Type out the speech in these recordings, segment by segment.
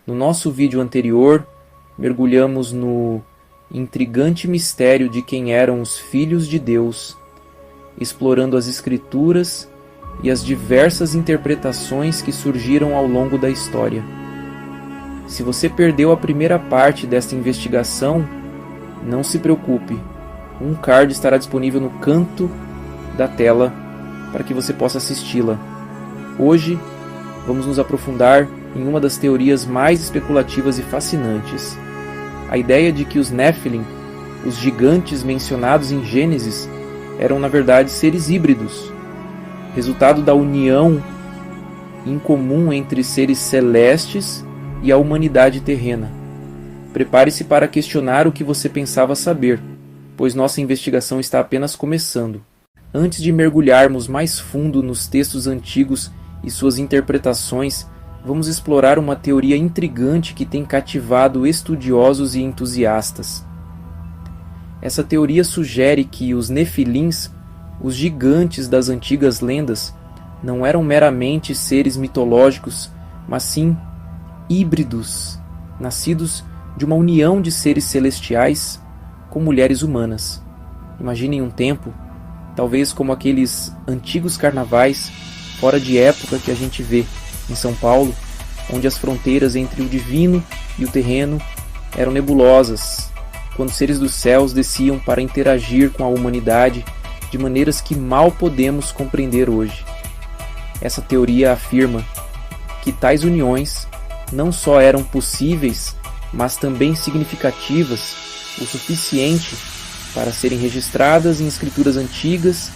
No nosso vídeo anterior, mergulhamos no intrigante mistério de quem eram os filhos de Deus, explorando as Escrituras e as diversas interpretações que surgiram ao longo da história. Se você perdeu a primeira parte desta investigação, não se preocupe, um card estará disponível no canto da tela para que você possa assisti-la. Hoje, vamos nos aprofundar em uma das teorias mais especulativas e fascinantes. A ideia de que os Nephilim, os gigantes mencionados em Gênesis, eram na verdade seres híbridos, resultado da união incomum entre seres celestes e a humanidade terrena. Prepare-se para questionar o que você pensava saber, pois nossa investigação está apenas começando. Antes de mergulharmos mais fundo nos textos antigos e suas interpretações, vamos explorar uma teoria intrigante que tem cativado estudiosos e entusiastas. Essa teoria sugere que os Nefilins, os gigantes das antigas lendas, não eram meramente seres mitológicos, mas sim híbridos, nascidos de uma união de seres celestiais com mulheres humanas. Imaginem um tempo, talvez como aqueles antigos carnavais fora de época que a gente vê em São Paulo, onde as fronteiras entre o divino e o terreno eram nebulosas, quando seres dos céus desciam para interagir com a humanidade de maneiras que mal podemos compreender hoje. Essa teoria afirma que tais uniões não só eram possíveis, mas também significativas o suficiente para serem registradas em escrituras antigas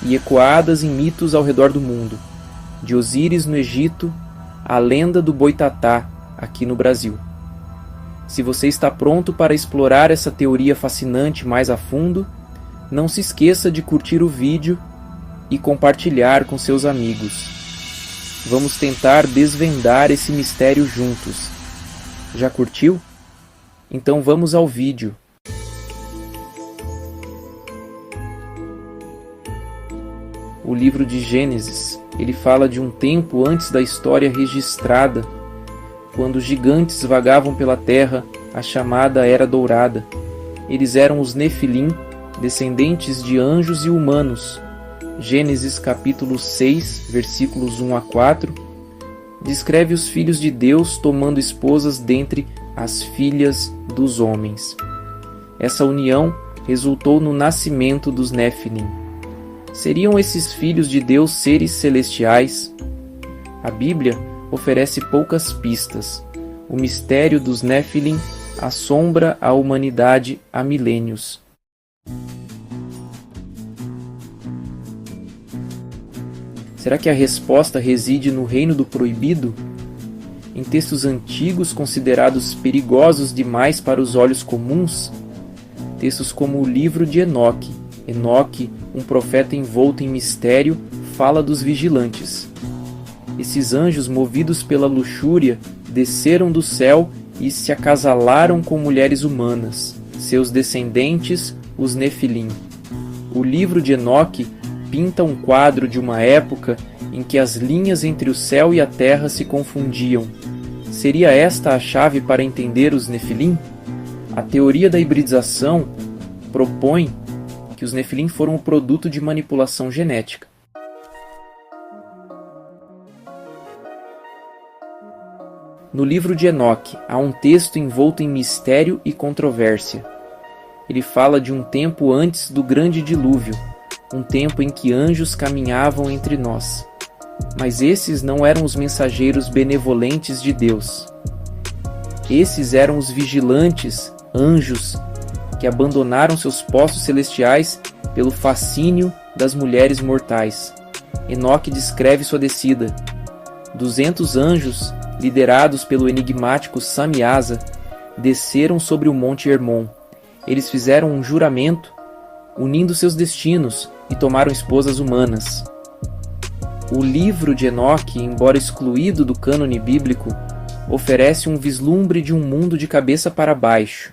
e ecoadas em mitos ao redor do mundo, de Osíris no Egito à lenda do Boitatá aqui no Brasil. Se você está pronto para explorar essa teoria fascinante mais a fundo, não se esqueça de curtir o vídeo e compartilhar com seus amigos. Vamos tentar desvendar esse mistério juntos. Já curtiu? Então vamos ao vídeo. O livro de Gênesis, ele fala de um tempo antes da história registrada, quando os gigantes vagavam pela terra, a chamada Era Dourada. Eles eram os Nefilim, descendentes de anjos e humanos. Gênesis capítulo 6, versículos 1 a 4, descreve os filhos de Deus tomando esposas dentre as filhas dos homens. Essa união resultou no nascimento dos Nefilim. Seriam esses filhos de Deus seres celestiais? A Bíblia oferece poucas pistas. O mistério dos Nefilim assombra a humanidade há milênios. Será que a resposta reside no reino do proibido? Em textos antigos considerados perigosos demais para os olhos comuns? Textos como o livro de Enoque. Enoque, um profeta envolto em mistério, fala dos vigilantes. Esses anjos, movidos pela luxúria, desceram do céu e se acasalaram com mulheres humanas, seus descendentes, os Nefilim. O livro de Enoque pinta um quadro de uma época em que as linhas entre o céu e a terra se confundiam. Seria esta a chave para entender os Nefilim? A teoria da hibridização propõe que os Nefilim foram o produto de manipulação genética. No livro de Enoque há um texto envolto em mistério e controvérsia. Ele fala de um tempo antes do grande dilúvio, um tempo em que anjos caminhavam entre nós. Mas esses não eram os mensageiros benevolentes de Deus. Esses eram os vigilantes, anjos, que abandonaram seus postos celestiais pelo fascínio das mulheres mortais. Enoque descreve sua descida. 200 anjos, liderados pelo enigmático Samiasa, desceram sobre o Monte Hermon. Eles fizeram um juramento, unindo seus destinos, e tomaram esposas humanas. O livro de Enoque, embora excluído do cânone bíblico, oferece um vislumbre de um mundo de cabeça para baixo.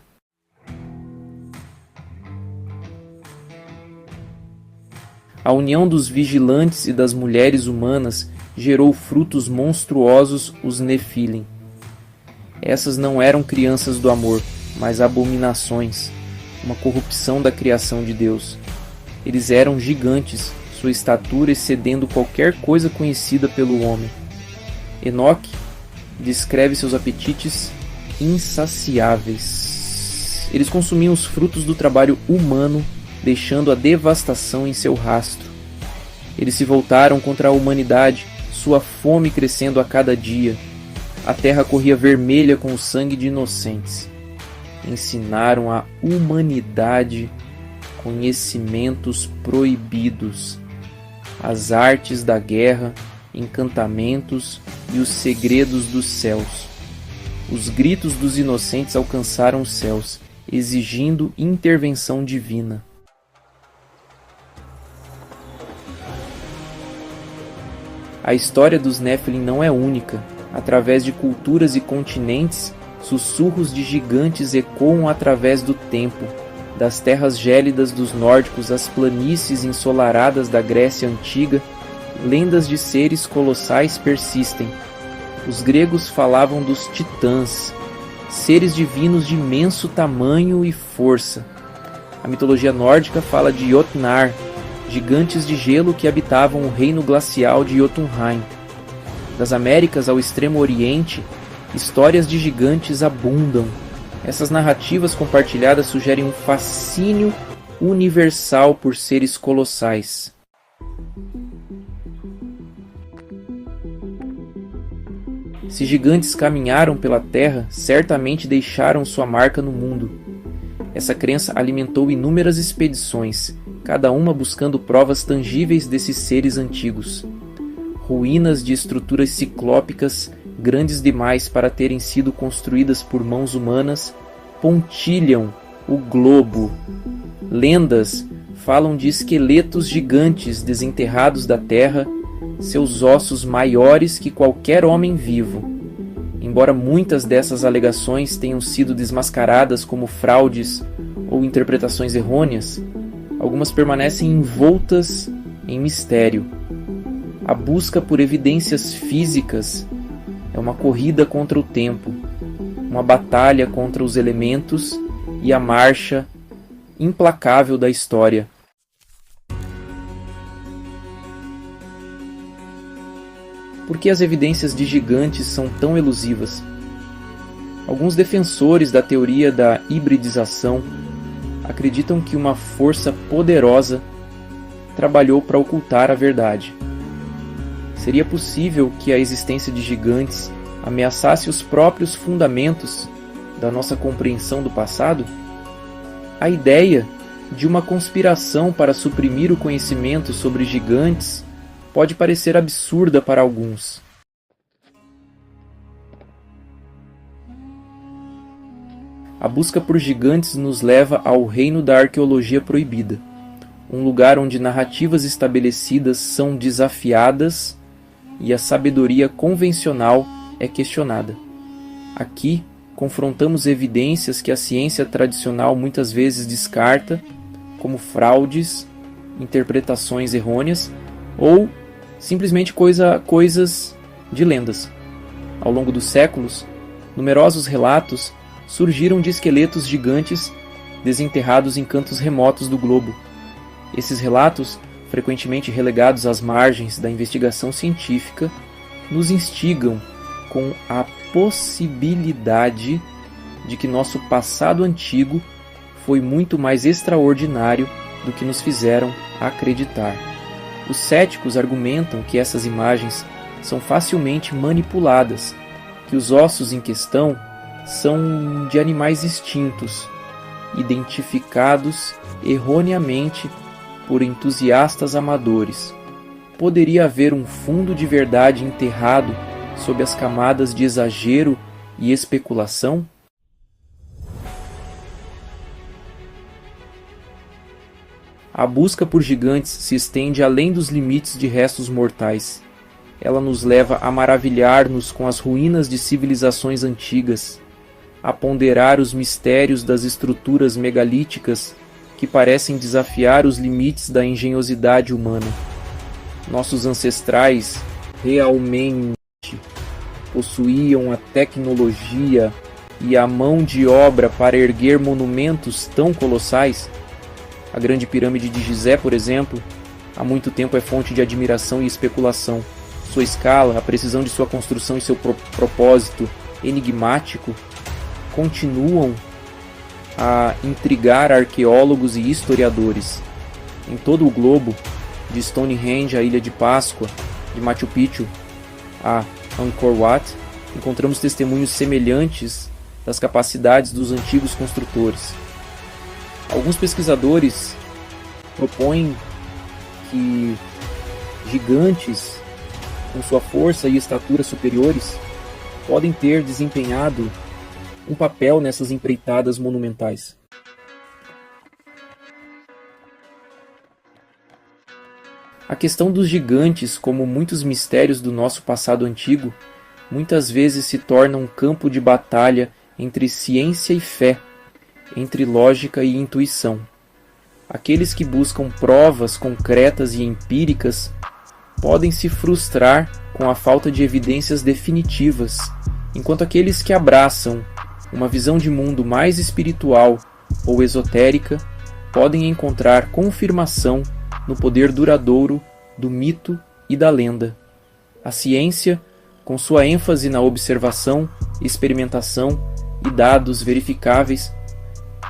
A união dos vigilantes e das mulheres humanas gerou frutos monstruosos, os Nefilim. Essas não eram crianças do amor, mas abominações, uma corrupção da criação de Deus. Eles eram gigantes, sua estatura excedendo qualquer coisa conhecida pelo homem. Enoque descreve seus apetites insaciáveis. Eles consumiam os frutos do trabalho humano, deixando a devastação em seu rastro. Eles se voltaram contra a humanidade, sua fome crescendo a cada dia. A terra corria vermelha com o sangue de inocentes. Ensinaram à humanidade conhecimentos proibidos, as artes da guerra, encantamentos e os segredos dos céus. Os gritos dos inocentes alcançaram os céus, exigindo intervenção divina. A história dos Nephilim não é única. Através de culturas e continentes, sussurros de gigantes ecoam através do tempo, das terras gélidas dos nórdicos às planícies ensolaradas da Grécia Antiga. Lendas de seres colossais persistem. Os gregos falavam dos titãs, seres divinos de imenso tamanho e força. A mitologia nórdica fala de Jotnar, gigantes de gelo que habitavam o reino glacial de Jotunheim. Das Américas ao Extremo Oriente, histórias de gigantes abundam. Essas narrativas compartilhadas sugerem um fascínio universal por seres colossais. Se gigantes caminharam pela Terra, certamente deixaram sua marca no mundo. Essa crença alimentou inúmeras expedições, cada uma buscando provas tangíveis desses seres antigos. Ruínas de estruturas ciclópicas, grandes demais para terem sido construídas por mãos humanas, pontilham o globo. Lendas falam de esqueletos gigantes desenterrados da terra, seus ossos maiores que qualquer homem vivo. Embora muitas dessas alegações tenham sido desmascaradas como fraudes ou interpretações errôneas, algumas permanecem envoltas em mistério. A busca por evidências físicas é uma corrida contra o tempo, uma batalha contra os elementos e a marcha implacável da história. Por que as evidências de gigantes são tão elusivas? Alguns defensores da teoria da hibridização acreditam que uma força poderosa trabalhou para ocultar a verdade. Seria possível que a existência de gigantes ameaçasse os próprios fundamentos da nossa compreensão do passado? A ideia de uma conspiração para suprimir o conhecimento sobre gigantes pode parecer absurda para alguns. A busca por gigantes nos leva ao reino da arqueologia proibida, um lugar onde narrativas estabelecidas são desafiadas e a sabedoria convencional é questionada. Aqui, confrontamos evidências que a ciência tradicional muitas vezes descarta, como fraudes, interpretações errôneas ou simplesmente coisas de lendas. Ao longo dos séculos, numerosos relatos surgiram de esqueletos gigantes desenterrados em cantos remotos do globo. Esses relatos, frequentemente relegados às margens da investigação científica, nos instigam com a possibilidade de que nosso passado antigo foi muito mais extraordinário do que nos fizeram acreditar. Os céticos argumentam que essas imagens são facilmente manipuladas, que os ossos em questão são de animais extintos, identificados erroneamente por entusiastas amadores. Poderia haver um fundo de verdade enterrado sob as camadas de exagero e especulação? A busca por gigantes se estende além dos limites de restos mortais. Ela nos leva a maravilhar-nos com as ruínas de civilizações antigas, a ponderar os mistérios das estruturas megalíticas que parecem desafiar os limites da engenhosidade humana. Nossos ancestrais realmente possuíam a tecnologia e a mão de obra para erguer monumentos tão colossais? A Grande Pirâmide de Gizé, por exemplo, há muito tempo é fonte de admiração e especulação. Sua escala, a precisão de sua construção e seu propósito enigmático continuam a intrigar arqueólogos e historiadores. Em todo o globo, de Stonehenge à Ilha de Páscoa, de Machu Picchu a Angkor Wat, encontramos testemunhos semelhantes das capacidades dos antigos construtores. Alguns pesquisadores propõem que gigantes, com sua força e estatura superiores, podem ter desempenhado um papel nessas empreitadas monumentais. A questão dos gigantes, como muitos mistérios do nosso passado antigo, muitas vezes se torna um campo de batalha entre ciência e fé, entre lógica e intuição. Aqueles que buscam provas concretas e empíricas podem se frustrar com a falta de evidências definitivas, enquanto aqueles que abraçam uma visão de mundo mais espiritual ou esotérica podem encontrar confirmação no poder duradouro do mito e da lenda. A ciência, com sua ênfase na observação, experimentação e dados verificáveis,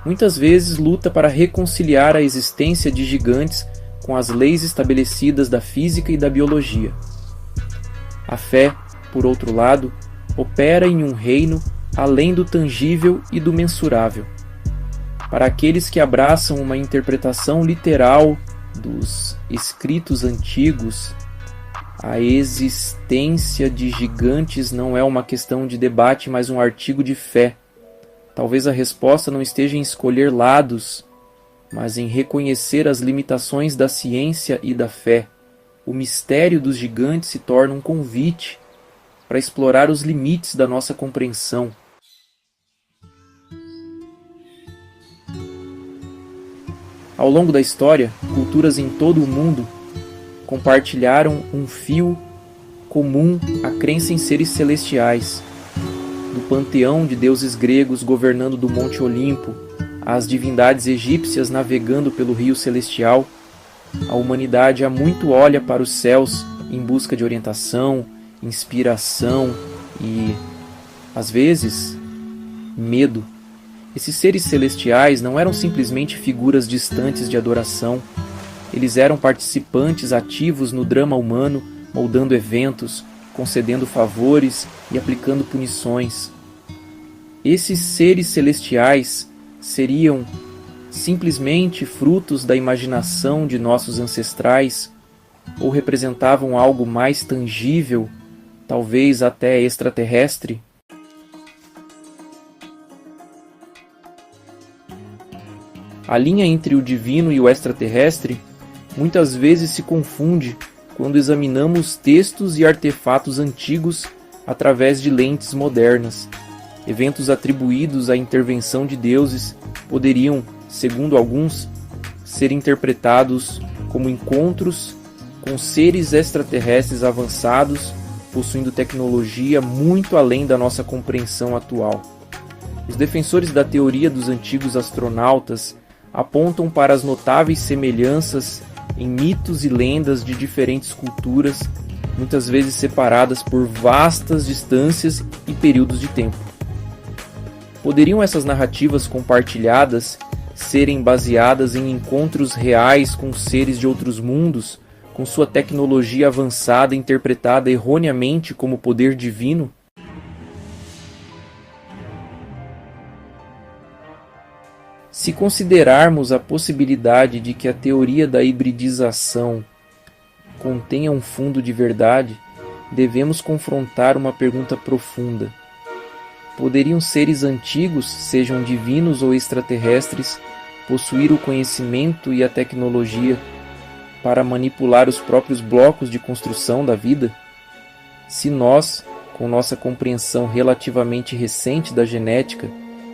muitas vezes luta para reconciliar a existência de gigantes com as leis estabelecidas da física e da biologia. A fé, por outro lado, opera em um reino além do tangível e do mensurável. Para aqueles que abraçam uma interpretação literal dos escritos antigos, a existência de gigantes não é uma questão de debate, mas um artigo de fé. Talvez a resposta não esteja em escolher lados, mas em reconhecer as limitações da ciência e da fé. O mistério dos gigantes se torna um convite para explorar os limites da nossa compreensão. Ao longo da história, culturas em todo o mundo compartilharam um fio comum à crença em seres celestiais. Do panteão de deuses gregos governando do Monte Olimpo, às divindades egípcias navegando pelo rio celestial, a humanidade há muito olha para os céus em busca de orientação, inspiração e, às vezes, medo. Esses seres celestiais não eram simplesmente figuras distantes de adoração. Eles eram participantes ativos no drama humano, moldando eventos, concedendo favores e aplicando punições. Esses seres celestiais seriam simplesmente frutos da imaginação de nossos ancestrais ou representavam algo mais tangível, talvez até extraterrestre? A linha entre o divino e o extraterrestre muitas vezes se confunde quando examinamos textos e artefatos antigos através de lentes modernas. Eventos atribuídos à intervenção de deuses poderiam, segundo alguns, ser interpretados como encontros com seres extraterrestres avançados, possuindo tecnologia muito além da nossa compreensão atual. Os defensores da teoria dos antigos astronautas apontam para as notáveis semelhanças em mitos e lendas de diferentes culturas, muitas vezes separadas por vastas distâncias e períodos de tempo. Poderiam essas narrativas compartilhadas serem baseadas em encontros reais com seres de outros mundos, com sua tecnologia avançada interpretada erroneamente como poder divino? Se considerarmos a possibilidade de que a teoria da hibridização contenha um fundo de verdade, devemos confrontar uma pergunta profunda. Poderiam seres antigos, sejam divinos ou extraterrestres, possuir o conhecimento e a tecnologia para manipular os próprios blocos de construção da vida? Se nós, com nossa compreensão relativamente recente da genética,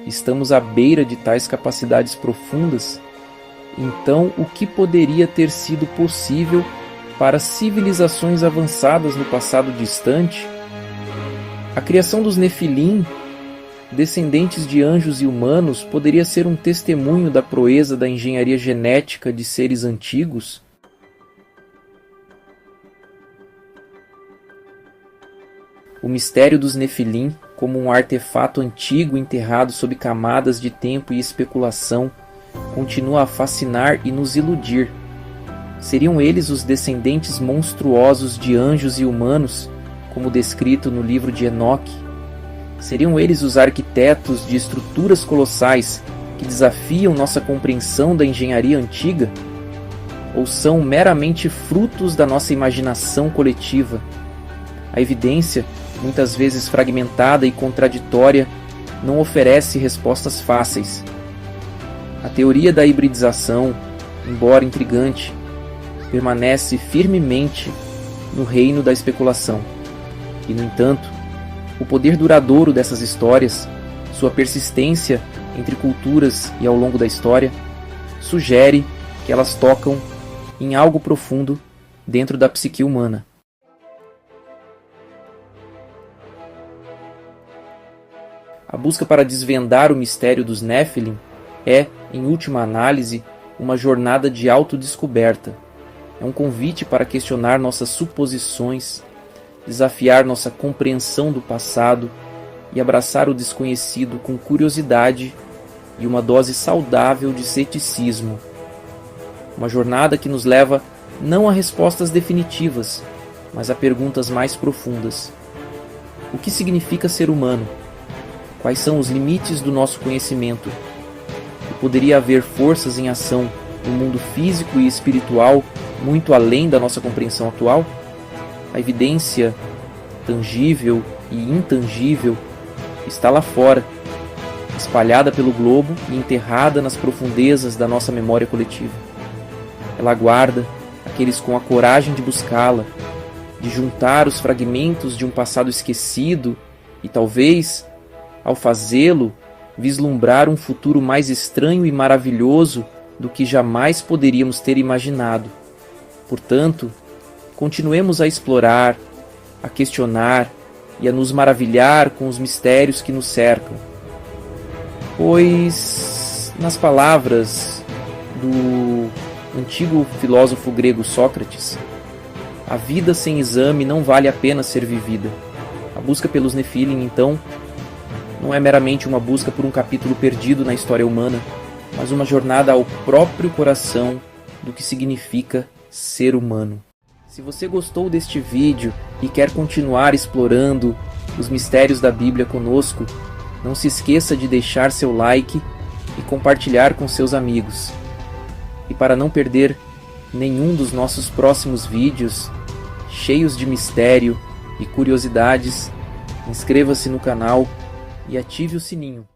estamos à beira de tais capacidades profundas, então o que poderia ter sido possível para civilizações avançadas no passado distante? A criação dos Nefilim, descendentes de anjos e humanos, poderia ser um testemunho da proeza da engenharia genética de seres antigos? O mistério dos Nefilim, como um artefato antigo enterrado sob camadas de tempo e especulação, continua a fascinar e nos iludir. Seriam eles os descendentes monstruosos de anjos e humanos, como descrito no livro de Enoque? Seriam eles os arquitetos de estruturas colossais que desafiam nossa compreensão da engenharia antiga? Ou são meramente frutos da nossa imaginação coletiva? A evidência, muitas vezes fragmentada e contraditória, não oferece respostas fáceis. A teoria da hibridização, embora intrigante, permanece firmemente no reino da especulação. E, no entanto, o poder duradouro dessas histórias, sua persistência entre culturas e ao longo da história, sugere que elas tocam em algo profundo dentro da psique humana. A busca para desvendar o mistério dos Néfilim é, em última análise, uma jornada de autodescoberta. É um convite para questionar nossas suposições, desafiar nossa compreensão do passado e abraçar o desconhecido com curiosidade e uma dose saudável de ceticismo. Uma jornada que nos leva não a respostas definitivas, mas a perguntas mais profundas. O que significa ser humano? Quais são os limites do nosso conhecimento? E poderia haver forças em ação no mundo físico e espiritual muito além da nossa compreensão atual? A evidência tangível e intangível está lá fora, espalhada pelo globo e enterrada nas profundezas da nossa memória coletiva. Ela aguarda aqueles com a coragem de buscá-la, de juntar os fragmentos de um passado esquecido e talvez, ao fazê-lo, vislumbrar um futuro mais estranho e maravilhoso do que jamais poderíamos ter imaginado. Portanto, continuemos a explorar, a questionar e a nos maravilhar com os mistérios que nos cercam. Pois, nas palavras do antigo filósofo grego Sócrates, a vida sem exame não vale a pena ser vivida. A busca pelos Nefilim, então, não é meramente uma busca por um capítulo perdido na história humana, mas uma jornada ao próprio coração do que significa ser humano. Se você gostou deste vídeo e quer continuar explorando os mistérios da Bíblia conosco, não se esqueça de deixar seu like e compartilhar com seus amigos. E para não perder nenhum dos nossos próximos vídeos, cheios de mistério e curiosidades, inscreva-se no canal e ative o sininho.